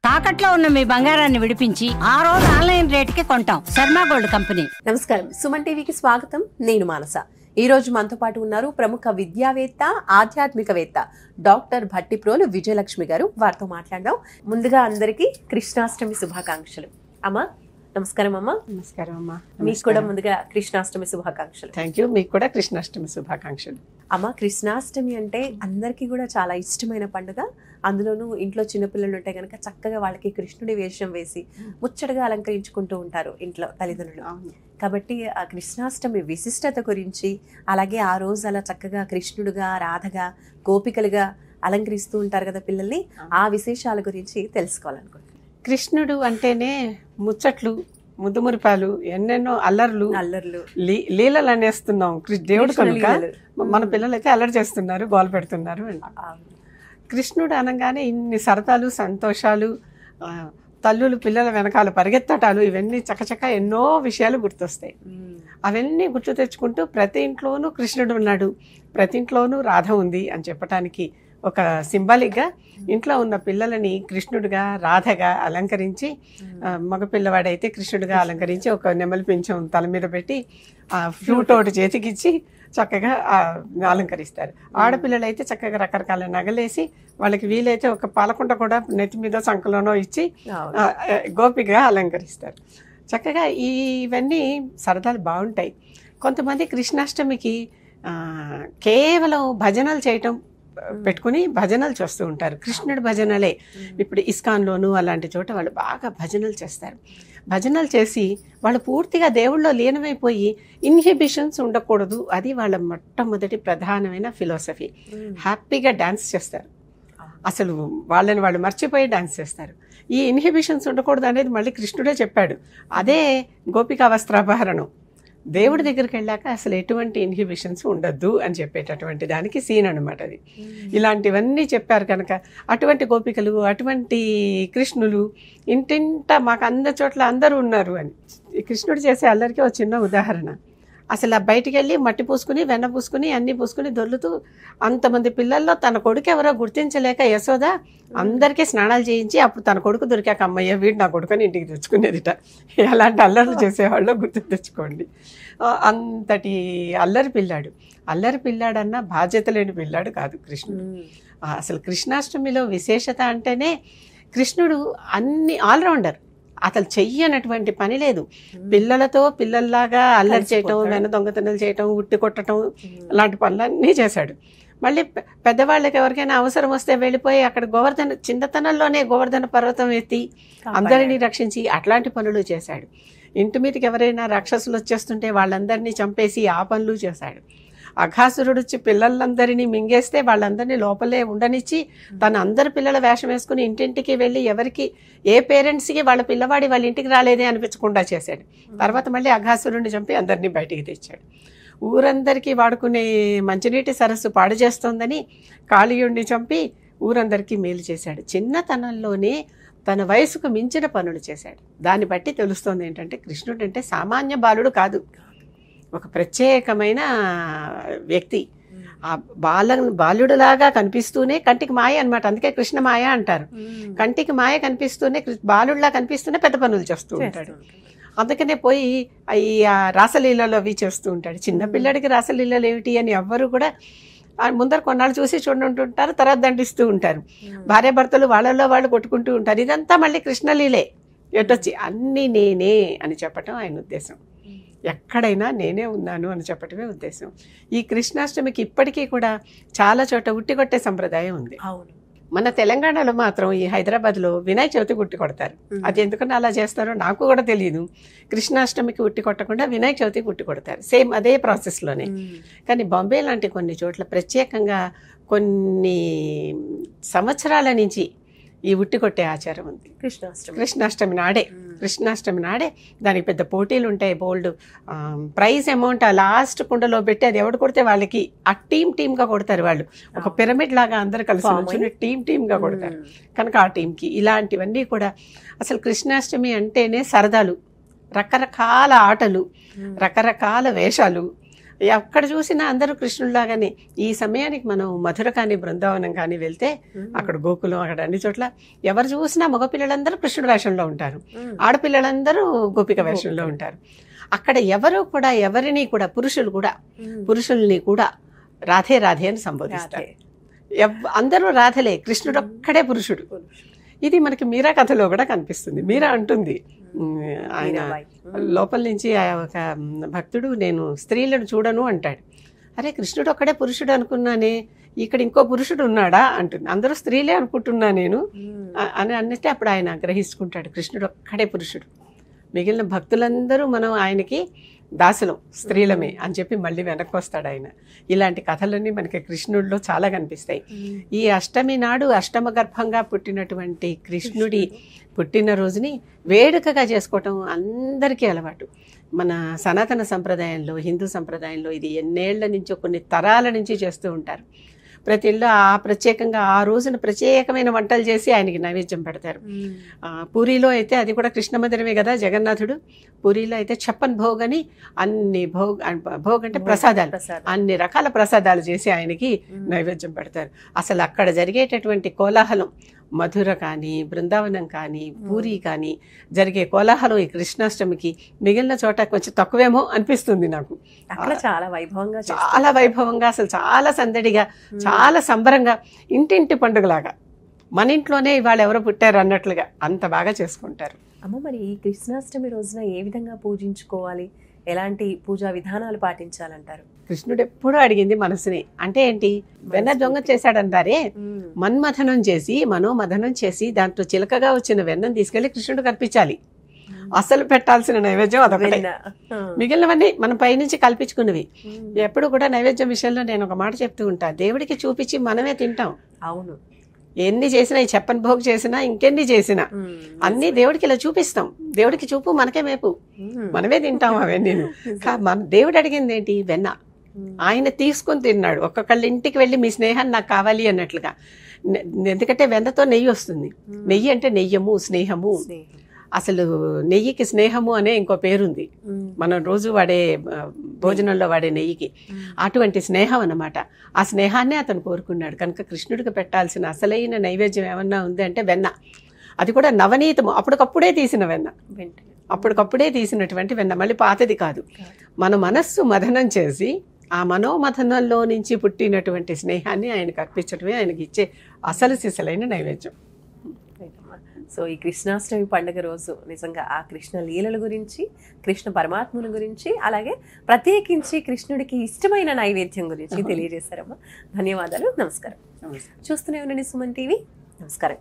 తాకట్లో ఉన్న మీ బంగారాన్ని విడిపించి ఆ రోజు ఆన్లైన్ రేటుకి కొంటాం. Sharma gold company. నమస్కారం, సుమన్ టీవీకి స్వాగతం. నేను మానస. ఈ రోజు మనతో పాటు ఉన్నారు ప్రముఖ విద్యావేత్త, ఆధ్యాత్మికవేత్త డాక్టర్ భట్టిప్రోలు విజయలక్ష్మి గారు. వారితో మాట్లాడదాం. ముందుగా అందరికీ కృష్ణాష్టమి శుభాకాంక్షలు. అమ్మా నమస్కారం. అమ్మా నమస్కారం అమ్మా. మీకు కూడా ముందుగా కృష్ణాష్టమి శుభాకాంక్షలు. Thank you. మీకు కూడా కృష్ణాష్టమి శుభాకాంక్షలు. అమ్మ, కృష్ణాష్టమి అంటే అందరికీ కూడా చాలా ఇష్టమైన పండుగ. అందులోనూ ఇంట్లో చిన్నపిల్లలు ఉంటే కనుక చక్కగా వాళ్ళకి కృష్ణుడి వేషం వేసి ముచ్చటగా అలంకరించుకుంటూ ఉంటారు ఇంట్లో తల్లిదండ్రులు. కాబట్టి ఆ కృష్ణాష్టమి విశిష్టత గురించి, అలాగే ఆ రోజు అలా చక్కగా కృష్ణుడుగా, రాధగా, గోపికలుగా అలంకరిస్తూ ఉంటారు కదా పిల్లల్ని, ఆ విశేషాల గురించి తెలుసుకోవాలనుకుంటున్నాను. కృష్ణుడు అంటేనే ముచ్చట్లు, ముద్దుమురిపాలు, ఎన్నెన్నో అల్లర్లు లీలలు అనేస్తున్నాం. దేవుడు కనుక మన పిల్లలైతే అల్లరి చేస్తున్నారు, గోల పెడుతున్నారు. కృష్ణుడు అనగానే ఇన్ని సరదాలు, సంతోషాలు, తల్లులు పిల్లల వెనకాల పరిగెత్తటాలు, ఇవన్నీ చకచక ఎన్నో విషయాలు గుర్తొస్తాయి. అవన్నీ గుర్తు తెచ్చుకుంటూ ప్రతి ఇంట్లోనూ కృష్ణుడు ఉన్నాడు, ప్రతి ఇంట్లోనూ రాధ ఉంది అని చెప్పటానికి ఒక సింబాలిక్గా ఇంట్లో ఉన్న పిల్లలని కృష్ణుడిగా, రాధగా అలంకరించి, మగపిల్లవాడైతే కృష్ణుడిగా అలంకరించి ఒక నెమలి పింఛం తల మీద పెట్టి ఫ్లూట్ ఒకటి చేతికిచ్చి చక్కగా అలంకరిస్తారు. ఆడపిల్లలైతే చక్కగా రకరకాల నగలేసి వాళ్ళకి వీలైతే ఒక పాలకుంట కూడా నెత్తి మీద సంకలోనో ఇచ్చి గోపికగా అలంకరిస్తారు. చక్కగా ఇవన్నీ సరదాలు బాగుంటాయి. కొంతమంది కృష్ణాష్టమికి కేవలం భజనలు చేయటం పెట్టుకుని భజనలు చేస్తూ ఉంటారు. కృష్ణుడి భజనలే. ఇప్పుడు ఇస్కాన్లోను అలాంటి చోట వాళ్ళు బాగా భజనలు చేస్తారు. భజనలు చేసి వాళ్ళు పూర్తిగా దేవుళ్ళలో లీనమైపోయి ఇన్హిబిషన్స్ ఉండకూడదు, అది వాళ్ళ మొట్టమొదటి ప్రధానమైన ఫిలాసఫీ. హ్యాపీగా డాన్స్ చేస్తారు, అసలు వాళ్ళని వాళ్ళు మర్చిపోయి డాన్స్ చేస్తారు. ఈ ఇన్హిబిషన్స్ ఉండకూడదు అనేది మళ్ళీ కృష్ణుడే చెప్పాడు. అదే గోపికా వస్త్రాపహరణం. దేవుడి దగ్గరికి వెళ్ళాక అసలు ఎటువంటి ఇన్హిబిషన్స్ ఉండద్దు అని చెప్పేటటువంటి దానికి సీన్ అనమాట అది. ఇలాంటివన్నీ చెప్పారు కనుక అటువంటి గోపికలు, అటువంటి కృష్ణులు ఇంటింట మాకు అందరి చోట్ల అందరూ ఉన్నారు అని. కృష్ణుడు చేసే అల్లరికి ఒక చిన్న ఉదాహరణ. అసలు బయటికి వెళ్ళి మట్టి పూసుకుని, వెన్న పూసుకుని, అన్నీ పూసుకుని దొర్లుతూ అంతమంది పిల్లల్లో తన కొడుకు ఎవరో గుర్తించలేక యశోద అందరికీ స్నానాలు చేయించి అప్పుడు తన కొడుకు దొరికాక అమ్మయ్య వీడు నా కొడుకుని ఇంటికి తెచ్చుకునేదిట. అలాంటి అల్లర్లు చేసేవాళ్ళు గుర్తు తెచ్చుకోండి. అంతటి అల్లరి పిల్లాడు. అల్లరి పిల్లాడన్నా బాధ్యత లేని పిల్లాడు కాదు కృష్ణుడు. అసలు కృష్ణాష్టమిలో విశేషత అంటేనే కృష్ణుడు అన్ని ఆల్రౌండర్. అసలు చెయ్యనటువంటి పని లేదు. పిల్లలతో పిల్లల్లాగా అల్లరి చేయటం, వెన దొంగతనాలు చేయటం, ఉట్టి కొట్టడం లాంటి పనులన్నీ చేశాడు. మళ్ళీ పెద్దవాళ్ళకి ఎవరికైనా అవసరం వస్తే వెళ్ళిపోయి అక్కడ చిన్నతనంలోనే గోవర్ధన పర్వతం ఎత్తి అందరినీ రక్షించి అట్లాంటి పనులు చేశాడు. ఇంటి మీదకి ఎవరైనా రాక్షసులు వచ్చేస్తుంటే వాళ్ళందరినీ చంపేసి ఆ పనులు చేశాడు. అఘాసురుడు వచ్చి పిల్లలందరినీ మింగేస్తే వాళ్ళందరినీ లోపలే ఉండనిచ్చి తన అందరి పిల్లల వేషం వేసుకుని ఇంటింటికి వెళ్ళి ఎవరికి ఏ పేరెంట్స్కి వాళ్ళ పిల్లవాడి వాళ్ళ ఇంటికి రాలేదే అనిపించకుండా చేశాడు. తర్వాత మళ్ళీ అఘాసురుడిని చంపి అందరినీ బయటికి తెచ్చాడు. ఊరందరికీ వాడుకునే మంచినీటి సరస్సు పాడు చేస్తోందని కాళీయుడిని చంపి ఊరందరికీ మేలు చేశాడు. చిన్నతనంలోనే తన వయసుకు మించిన పనులు చేశాడు. దాన్ని బట్టి తెలుస్తోంది ఏంటంటే కృష్ణుడు అంటే సామాన్య బాలుడు కాదు, ఒక ప్రత్యేకమైన వ్యక్తి. ఆ బాలుడులాగా కనిపిస్తూనే కంటికి మాయ అనమాట. అందుకే కృష్ణ మాయ అంటారు. కంటికి మాయ కనిపిస్తూనే బాలుడులా కనిపిస్తూనే పెద్ద పనులు చేస్తూ ఉంటాడు. అందుకనే పోయి ఈ రాసలీలలో అవి చేస్తూ ఉంటాడు. చిన్నపిల్లడికి రాసలీలలు ఏమిటి అని ఎవ్వరు కూడా ముందర కొన్నాళ్ళు చూసి చూడుంటుంటారు, తర్వాత దండిస్తూ ఉంటారు. భార్యాభర్తలు వాళ్ళల్లో వాళ్ళు కొట్టుకుంటూ ఉంటారు. ఇదంతా మళ్ళీ కృష్ణలీలే. ఎటొచ్చి అన్నీ నేనే అని చెప్పటం ఆయన ఉద్దేశం. ఎక్కడైనా నేనే ఉన్నాను అని చెప్పటమే ఉద్దేశం. ఈ కృష్ణాష్టమికి ఇప్పటికీ కూడా చాలా చోట ఉట్టి కొట్టే సంప్రదాయం ఉంది. మన తెలంగాణలో మాత్రం ఈ హైదరాబాద్లో వినాయక చవితి ఉట్టి కొడతారు. అది ఎందుకన్నా అలా చేస్తారో నాకు కూడా తెలియదు. కృష్ణాష్టమికి ఉట్టి కొట్టకుండా వినాయక చవితికి ఉట్టి కొడతారు. సేమ్ అదే ప్రాసెస్లోనే. కానీ బాంబే లాంటి కొన్ని చోట్ల ప్రత్యేకంగా కొన్ని సంవత్సరాల నుంచి ఈ ఉట్టి కొట్టే ఆచారం ఉంది. కృష్ణాష్టమి నాడే దానికి పెద్ద పోటీలు ఉంటాయి. బోల్డ్ ప్రైజ్ అమౌంట్ ఆ లాస్ట్ కుండలో పెట్టి అది ఎవడు కొడితే వాళ్ళకి ఆ టీమ్గా కొడతారు. వాళ్ళు ఒక పిరమిడ్ లాగా అందరు కలిసి నుంచుని టీమ్గా కొడతారు కనుక ఆ టీంకి ఇలాంటివన్నీ కూడా. అసలు కృష్ణాష్టమి అంటేనే సరదాలు, రకరకాల ఆటలు, రకరకాల వేషాలు, ఎక్కడ చూసినా అందరూ కృష్ణుడిలాగానే. ఈ సమయానికి మనం మధుర కానీ బృందావనం కానీ వెళ్తే అక్కడ గోకులం, అక్కడ అన్ని చోట్ల ఎవరు చూసినా మగపిల్లలందరూ కృష్ణుడి వేషంలో ఉంటారు, ఆడపిల్లలందరూ గోపిక వేషంలో ఉంటారు. అక్కడ ఎవరు కూడా ఎవరిని కూడా పురుషుల్ని కూడా రాధే రాధే అని సంబోధిస్తారు. అందరూ రాధలే, కృష్ణుడు ఒక్కడే పురుషుడు. ఇది మనకి మీరా కథలో కూడా కనిపిస్తుంది. మీరా అంటుంది, ఆయన లోపల నుంచి ఒక భక్తుడు నేను స్త్రీలను చూడను అంటాడు. అరే కృష్ణుడు ఒక్కడే పురుషుడు అనుకున్నానే, ఇక్కడ ఇంకో పురుషుడు ఉన్నాడా అంటుంది. అందరూ స్త్రీలే అనుకుంటున్నా నేను అని అన్నట్టే అప్పుడు ఆయన గ్రహించుకుంటాడు కృష్ణుడు ఒక్కడే పురుషుడు, మిగిలిన భక్తులందరూ మనం ఆయనకి దాసులం, స్త్రీలమే అని చెప్పి మళ్ళీ వెనక్కి వస్తాడు ఆయన. ఇలాంటి కథలన్నీ మనకి కృష్ణుడిలో చాలా కనిపిస్తాయి. ఈ అష్టమి నాడు అష్టమ గర్భంగా పుట్టినటువంటి కృష్ణుడి పుట్టినరోజుని వేడుకగా చేసుకోవటం అందరికీ అలవాటు. మన సనాతన సంప్రదాయంలో, హిందూ సంప్రదాయంలో ఇది ఎన్నేళ్ల నుంచో, కొన్ని తరాల నుంచి చేస్తూ ఉంటారు. ప్రతి ఇళ్ళు ప్రత్యేకంగా ఆ రోజున ప్రత్యేకమైన వంటలు చేసి ఆయనకి నైవేద్యం పెడతారు. పూరిలో అయితే అది కూడా కృష్ణ మందిరమే కదా జగన్నాథుడు. పూరిలో అయితే ఛప్పన్ భోగ్ అని అన్ని భోగ్ అంటే ప్రసాదాలు, అన్ని రకాల ప్రసాదాలు చేసి ఆయనకి నైవేద్యం పెడతారు. అసలు అక్కడ జరిగేటటువంటి కోలాహలం, మధుర కానీ బృందావనం కానీ పూరి కానీ జరిగే కోలాహలం ఈ కృష్ణాష్టమికి మిగిలిన చోట కొంచెం తక్కువేమో అనిపిస్తుంది నాకు. అక్కడ చాలా వైభవంగా అసలు చాలా సందడిగా, చాలా సంబరంగా, ఇంటింటి పండుగలాగా, మన ఇంట్లోనే ఇవాళ ఎవరో పుట్టారు అన్నట్లుగా అంత బాగా చేసుకుంటారు. అమ్మ, మరి ఈ కృష్ణాష్టమి రోజున ఏ విధంగా పూజించుకోవాలి, ఎలాంటి పూజా విధానాలు పాటించాలంటారు? కృష్ణుడు ఎప్పుడూ అడిగింది మనసుని. అంటే ఏంటి, వెన్న దొంగ చేశాడంటారే, మన్మథనం చేసి మనోమథనం చేసి దాంట్లో చిలకగా వచ్చిన వెన్నం తీసుకెళ్లి కృష్ణుడికి అర్పించాలి. అసలు పెట్టాల్సిన నైవేద్యం అదొకటే, మిగిలినవన్నీ మనం పైనుంచి కల్పించుకున్నవి. ఎప్పుడు కూడా నైవేద్యం విషయంలో నేను ఒక మాట చెప్తూ ఉంటా, దేవుడికి చూపించి మనమే తింటాం. అవును, ఎన్ని చేసినా, ఈ చెప్పని భోగ్ చేసినా, ఇంకెన్ని చేసినా అన్ని దేవుడికి ఇలా చూపిస్తాం. దేవుడికి చూపు మనకే మేపు, మనమే తింటాం అవన్నీ. మన దేవుడు అడిగింది ఏంటి, వెన్న. ఆయన తీసుకుని తిన్నాడు. ఒక్కొక్కళ్ళ ఇంటికి వెళ్ళి మీ స్నేహాన్ని నాకు కావాలి అన్నట్లుగా. ఎందుకంటే వెన్నతో నెయ్యి వస్తుంది. నెయ్యి అంటే నెయ్యము, స్నేహము. అసలు నెయ్యికి స్నేహము అనే ఇంకో పేరుంది, మనం రోజు వాడే భోజనంలో వాడే నెయ్యికి. అటువంటి స్నేహం అన్నమాట. ఆ స్నేహాన్నే అతను కోరుకున్నాడు. కనుక కృష్ణుడికి పెట్టాల్సిన అసలైన నైవేద్యం ఏమన్నా ఉంది అంటే వెన్న. అది కూడా నవనీతము, అప్పటికప్పుడే తీసిన వెన్న, అప్పటికప్పుడే తీసినటువంటి వెన్న, మళ్ళీ పాతది కాదు. మన మనస్సు మథనం చేసి ఆ మనోమథనంలో నుంచి పుట్టినటువంటి స్నేహాన్ని ఆయనకు అర్పించడమే ఆయనకి ఇచ్చే అసలు సిసలైన నైవేద్యం. సో ఈ కృష్ణాష్టమి పండుగ రోజు నిజంగా ఆ కృష్ణ లీలల గురించి, కృష్ణ పరమాత్ముల గురించి, అలాగే ప్రత్యేకించి కృష్ణుడికి ఇష్టమైన నైవేద్యం గురించి తెలియజేశారమ్మా. ధన్యవాదాలు, నమస్కారం. చూస్తూనే ఉండండి సుమన్ టీవీ. నమస్కారం.